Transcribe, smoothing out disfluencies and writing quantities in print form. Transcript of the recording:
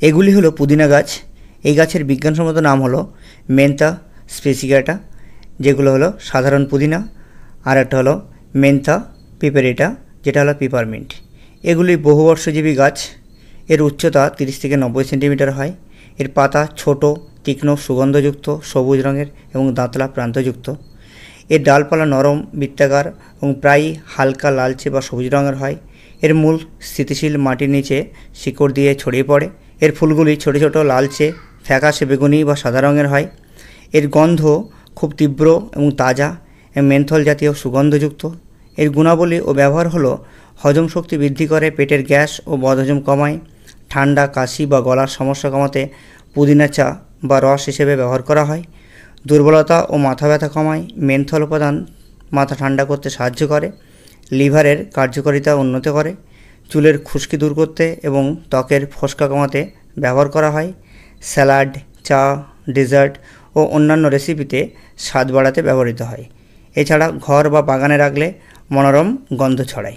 এগুলি হলো পুদিনা গাছ। এই গাছের বিজ্ঞানসম্মত নাম হলো মেন্থা স্পেসিকাটা, যেগুলো হলো সাধারণ পুদিনা, আর একটা হলো মেন্থা পিপারিটা, যেটা হলো পিপারমিন্ট। এগুলি বহুবর্ষজীবী গাছ। এর উচ্চতা 30 থেকে 90 সেন্টিমিটার হয়। এর পাতা ছোট, তীক্ষ্ণ, সুগন্ধযুক্ত, সবুজ রঙের এবং দাঁতলা প্রান্তযুক্ত। এর ডালপালা নরম, বৃত্তাকার এবং প্রায়ই হালকা লালচে বা সবুজ রঙের হয়। এর মূল স্থিতিশীল মাটির নিচে শিকড় দিয়ে ছড়িয়ে পড়ে। এর ফুলগুলি ছোট ছোট, লালচে, ফ্যাকাশে বেগুনি বা সাদা রঙের হয়। এর গন্ধ খুব তীব্র এবং তাজা এবং মেন্থল জাতীয় সুগন্ধযুক্ত। এর গুণাবলী ও ব্যবহার হলো হজম শক্তি বৃদ্ধি করে, পেটের গ্যাস ও বদহজম কমায়, ঠান্ডা, কাশি বা গলার সমস্যা কমাতে পুদিনা চা বা রস হিসেবে ব্যবহার করা হয়। দুর্বলতা ও মাথা ব্যথা কমায়। মেন্থল উপাদান মাথা ঠান্ডা করতে সাহায্য করে, লিভারের কার্যকারিতা উন্নত করে, চুলের খুশকি দূর করতে এবং ত্বকের ফোসকা কমাতে ব্যবহার করা হয়। স্যালাড, চা, ডেজার্ট ও অন্যান্য রেসিপিতে স্বাদ বাড়াতে ব্যবহৃত হয়। এছাড়া ঘর বা বাগানে রাখলে মনোরম গন্ধ ছড়ায়।